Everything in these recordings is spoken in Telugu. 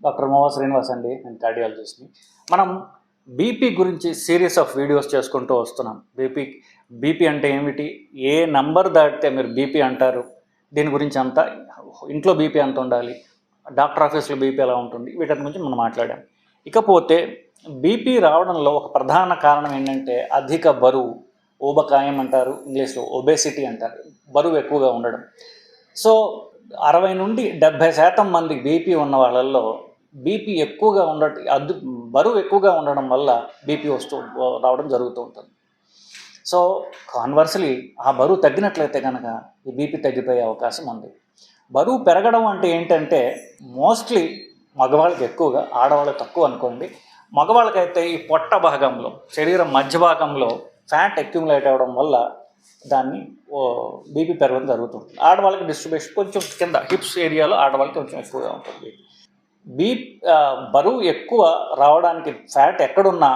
డాక్టర్ మోవా శ్రీనివాస్ అండి, నేను కార్డియాలజిస్ట్ని. మనం బీపీ గురించి సిరీస్ ఆఫ్ వీడియోస్ చేసుకుంటూ వస్తున్నాం. బీపీ అంటే ఏమిటి, ఏ నంబర్ దాటితే మీరు బీపీ అంటారు, దీని గురించి అంతా, ఇంట్లో బీపీ ఎంత ఉండాలి, డాక్టర్ ఆఫీస్లో బీపీ ఎలా ఉంటుంది, వీటి గురించి మనం మాట్లాడాం. ఇకపోతే బీపీ రావడంలో ఒక ప్రధాన కారణం ఏంటంటే అధిక బరువు, ఊబకాయం అంటారు, ఇంగ్లీష్లో ఒబేసిటీ అంటారు, బరువు ఎక్కువగా ఉండడం. సో 60 నుండి 70% మంది బీపీ ఉన్న వాళ్ళల్లో బీపీ ఎక్కువగా బరువు ఎక్కువగా ఉండడం వల్ల బీపీ రావడం జరుగుతూ ఉంటుంది. సో కాన్వర్స్లీ ఆ బరువు తగ్గినట్లయితే కనుక ఈ బీపీ తగ్గిపోయే అవకాశం ఉంది. బరువు పెరగడం అంటే ఏంటంటే మోస్ట్లీ మగవాళ్ళకి ఎక్కువగా, ఆడవాళ్ళకి తక్కువ అనుకోండి. మగవాళ్ళకైతే ఈ పొట్ట భాగంలో, శరీరం మధ్య భాగంలో ఫ్యాట్ అక్యుములేట్ అవ్వడం వల్ల దాన్ని బీపీ పెరగడం జరుగుతుంది. ఆడవాళ్ళకి డిస్ట్రిబ్యూషన్ కొంచెం కింద హిప్స్ ఏరియాలో ఆడవాళ్ళకి కొంచెం ఎక్కువగా ఉంటుంది. బరువు ఎక్కువ రావడానికి ఫ్యాట్ ఎక్కడున్నా,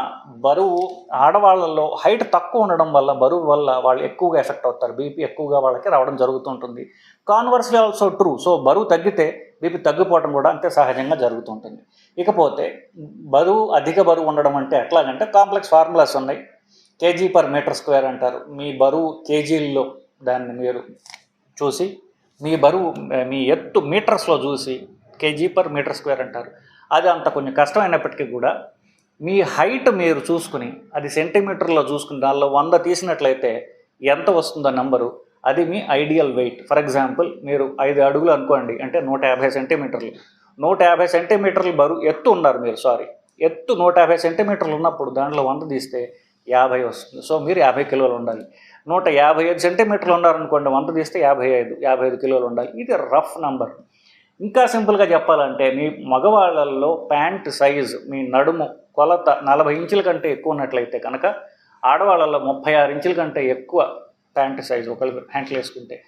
బరువు ఆడవాళ్ళలో హైట్ తక్కువ ఉండడం వల్ల, బరువు వల్ల వాళ్ళు ఎక్కువగా ఎఫెక్ట్ అవుతారు. బీపీ ఎక్కువగా వాళ్ళకి రావడం జరుగుతుంటుంది. కాన్వర్స్లీ ఆల్సో ట్రూ. సో బరువు తగ్గితే బీపీ తగ్గిపోవడం కూడా అంతే సహజంగా జరుగుతుంటుంది. ఇకపోతే అధిక బరువు ఉండడం అంటే ఎట్లాగంటే కాంప్లెక్స్ ఫార్ములాస్ ఉన్నాయి. kg/m² అంటారు. మీ బరువు కేజీల్లో దాన్ని మీరు చూసి, మీ ఎత్తు మీటర్స్లో చూసి kg/m² అంటారు. అది అంత కొంచెం కష్టమైనప్పటికీ కూడా మీ హైట్ మీరు చూసుకుని, అది సెంటీమీటర్లో చూసుకుని దానిలో 100 తీసినట్లయితే ఎంత వస్తుందో నెంబరు, అది మీ ఐడియల్ వెయిట్. ఫర్ ఎగ్జాంపుల్ మీరు 5 అడుగులు అనుకోండి, అంటే 150 సెంటీమీటర్లు. 150 సెంటీమీటర్లు బరువు ఎత్తు ఉన్నారు మీరు, ఎత్తు 150 సెంటీమీటర్లు ఉన్నప్పుడు దాంట్లో 100 తీస్తే 50 వస్తుంది. సో మీరు 50 కిలోలు ఉండాలి. 155 సెంటీమీటర్లు ఉన్నారనుకోండి, 100 తీస్తే 55 కిలోలు ఉండాలి. ఇది రఫ్ నంబర్. ఇంకా సింపుల్గా చెప్పాలంటే మీ మగవాళ్ళల్లో ప్యాంట్ సైజు, మీ నడుము కొలత 40 ఇంచుల కంటే ఎక్కువ ఉన్నట్లయితే కనుక, ఆడవాళ్ళల్లో 36 ఇంచుల కంటే ఎక్కువ ప్యాంట్ సైజు ఒకళ్ళు ప్యాంట్లు వేసుకుంటే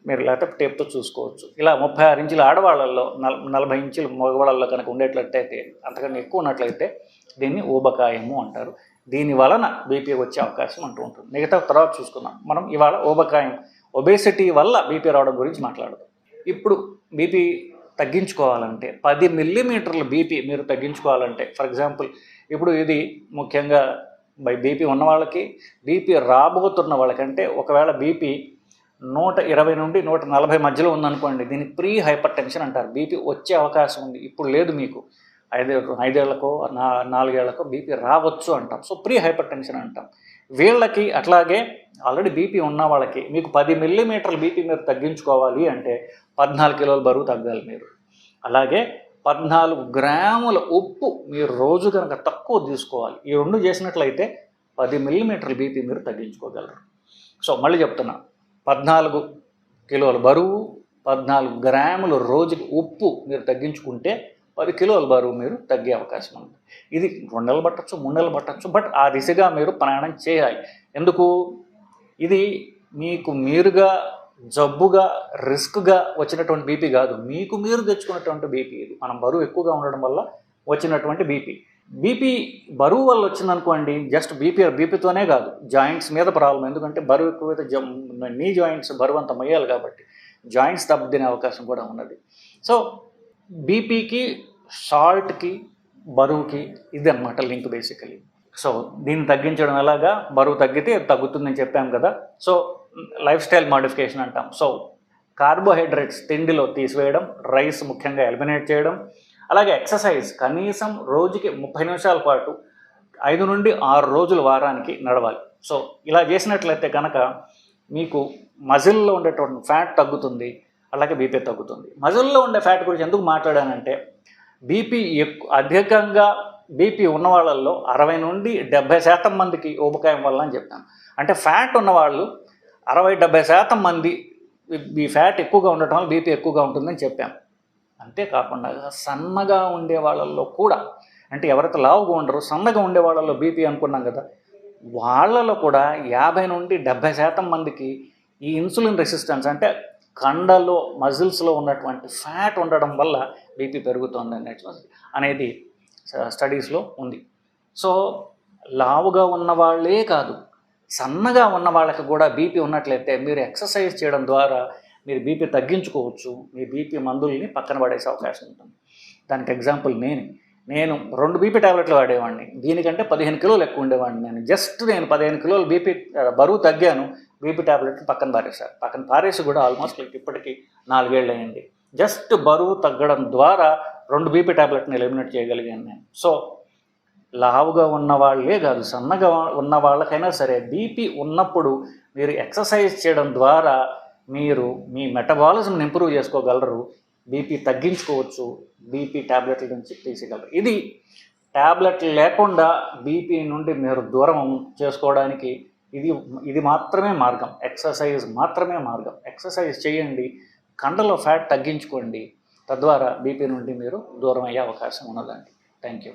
మీరు లేకపోతే టేప్తో చూసుకోవచ్చు. ఇలా 36 ఇంచుల ఆడవాళ్ళల్లో 40 ఇంచులు మగవాళ్ళల్లో కనుక ఉండేట్లయితే, అంతకన్నా ఎక్కువ ఉన్నట్లయితే దీన్ని ఊబకాయము అంటారు. దీని వలన బీపీ వచ్చే అవకాశం ఉంటుంది. మిగతా తర్వాత చూసుకుందాం. మనం ఇవాళ ఒబేసిటీ వల్ల బీపీ రావడం గురించి మాట్లాడదాం. ఇప్పుడు బీపీ తగ్గించుకోవాలంటే 10 మిల్లీమీటర్ల బీపీ మీరు తగ్గించుకోవాలంటే, ఫర్ ఎగ్జాంపుల్ ఇప్పుడు ఇది ముఖ్యంగా బీపీ ఉన్న వాళ్ళకి, బీపీ రాబోతున్న వాళ్ళకంటే, ఒకవేళ బీపీ 120 నుండి 140 మధ్యలో ఉందనుకోండి, దీన్ని ప్రీ హైపర్ టెన్షన్ అంటారు. బీపీ వచ్చే అవకాశం ఉంది, ఇప్పుడు లేదు, మీకు 5 ఏళ్లకో 4 ఏళ్లకో బీపీ రావచ్చు అంటాం. సో ప్రీ హైపర్ టెన్షన్ అంటాం. వీళ్ళకి అట్లాగే ఆల్రెడీ బీపీ ఉన్న వాళ్ళకి మీకు 10 మిల్లీమీటర్ల బీపీ మీరు తగ్గించుకోవాలి అంటే 14 కిలోల బరువు తగ్గాలి మీరు. అలాగే 14 గ్రాముల ఉప్పు మీరు రోజు కనుక తక్కువ తీసుకోవాలి. ఈ 2 చేసినట్లయితే 10 మిల్లీమీటర్ల బీపీ మీరు తగ్గించుకోగలరు. సో మళ్ళీ చెప్తున్నా, 14 కిలోల బరువు, 14 గ్రాముల రోజుకి ఉప్పు మీరు తగ్గించుకుంటే 10 కిలోల బరువు మీరు తగ్గే అవకాశం ఉంది. ఇది 2 నెలలు పట్టచ్చు, 3 నెలలు పట్టచ్చు, బట్ ఆ దిశగా మీరు ప్రయాణం చేయాలి. ఎందుకు? ఇది మీరుగా జబ్బుగా రిస్క్గా వచ్చినటువంటి బీపీ కాదు, మీరు తెచ్చుకున్నటువంటి బీపీ. ఇది మనం బరువు ఎక్కువగా ఉండడం వల్ల వచ్చినటువంటి బీపీ బరువు వల్ల వచ్చిందనుకోండి, జస్ట్ బీపీతోనే కాదు, జాయింట్స్ మీద ప్రాబ్లం. ఎందుకంటే బరువు ఎక్కువైతే నీ జాయింట్స్ బరువు అంతా మొయ్యాలి కాబట్టి జాయింట్స్ దెబ్బతినే అవకాశం కూడా ఉన్నది. సో బీపీకి, సాల్ట్కి, బరువుకి ఇది అన్నమాట లింక్ బేసికలీ. సో దీన్ని తగ్గించడం ఎలాగా? బరువు తగ్గితే తగ్గుతుందని చెప్పాం కదా. సో లైఫ్ స్టైల్ మాడిఫికేషన్ అంటాం. సో కార్బోహైడ్రేట్స్ తిండిలో తీసివేయడం, రైస్ ముఖ్యంగా ఎలిమినేట్ చేయడం, అలాగే ఎక్సర్సైజ్ కనీసం రోజుకి 30 నిమిషాల పాటు 5 నుండి 6 రోజులు వారానికి నడవాలి. సో ఇలా చేసినట్లయితే కనుక మీకు మజిల్లో ఉండేటువంటి ఫ్యాట్ తగ్గుతుంది, అలాగే బీపీ తగ్గుతుంది. మజిల్లో ఉండే ఫ్యాట్ గురించి ఎందుకు మాట్లాడానంటే, అధికంగా బీపీ ఉన్న వాళ్ళల్లో 60 నుండి 70% మందికి ఊబకాయం వల్ల అని చెప్పాను. అంటే ఫ్యాట్ ఉన్నవాళ్ళు 60-70% మంది ఈ ఫ్యాట్ ఎక్కువగా ఉండటం వల్ల బీపీ ఎక్కువగా ఉంటుందని చెప్పాను. అంతేకాకుండా సన్నగా ఉండే వాళ్ళల్లో కూడా, అంటే ఎవరైతే లావుగా ఉండరో సన్నగా ఉండే వాళ్ళల్లో బీపీ అనుకున్నాం కదా, వాళ్ళలో కూడా 50 నుండి 70% మందికి ఈ ఇన్సులిన్ రెసిస్టెన్స్, అంటే కండలో మజిల్స్లో ఉన్నటువంటి ఫ్యాట్ ఉండడం వల్ల బీపీ పెరుగుతుంది అనేది స్టడీస్లో ఉంది. సో లావుగా ఉన్న వాళ్ళే కాదు, సన్నగా ఉన్న వాళ్ళకి కూడా బీపీ ఉన్నట్లయితే మీరు ఎక్సర్సైజ్ చేయడం ద్వారా మీరు బీపీ తగ్గించుకోవచ్చు. మీ బీపీ మందుల్ని పక్కన పడేసే అవకాశం ఉంటుంది. దానికి ఎగ్జాంపుల్ నేను 2 బీపీ టాబ్లెట్లు వాడేవాడిని, దీనికంటే 15 కిలోలు ఎక్కువ ఉండేవాడిని. నేను 15 కిలోలు బరువు తగ్గాను, బీపీ టాబ్లెట్లు పక్కన పారేసి కూడా ఆల్మోస్ట్ ఇప్పటికీ 4 ఏళ్ళు అయింది. జస్ట్ బరువు తగ్గడం ద్వారా 2 బీపీ టాబ్లెట్ని ఎలిమినేట్ చేయగలిగాను నేను. సో లావుగా ఉన్న వాళ్ళే కాదు, సన్నగా ఉన్న వాళ్ళకైనా సరే బీపీ ఉన్నప్పుడు మీరు ఎక్సర్సైజ్ చేయడం ద్వారా మీరు మీ మెటబాలిజంని ఇంప్రూవ్ చేసుకోగలరు, బీపీ తగ్గించుకోవచ్చు, బీపీ ట్యాబ్లెట్ల నుంచి తీసేయగలరు. ఇది ట్యాబ్లెట్లు లేకుండా బీపీ నుండి మీరు దూరం చేసుకోవడానికి ఇది మాత్రమే మార్గం. ఎక్సర్సైజ్ మాత్రమే మార్గం. ఎక్సర్సైజ్ చేయండి, కండలో ఫ్యాట్ తగ్గించుకోండి, తద్వారా బీపీ నుండి మీరు దూరం అయ్యే అవకాశం ఉన్నదండి. Thank you.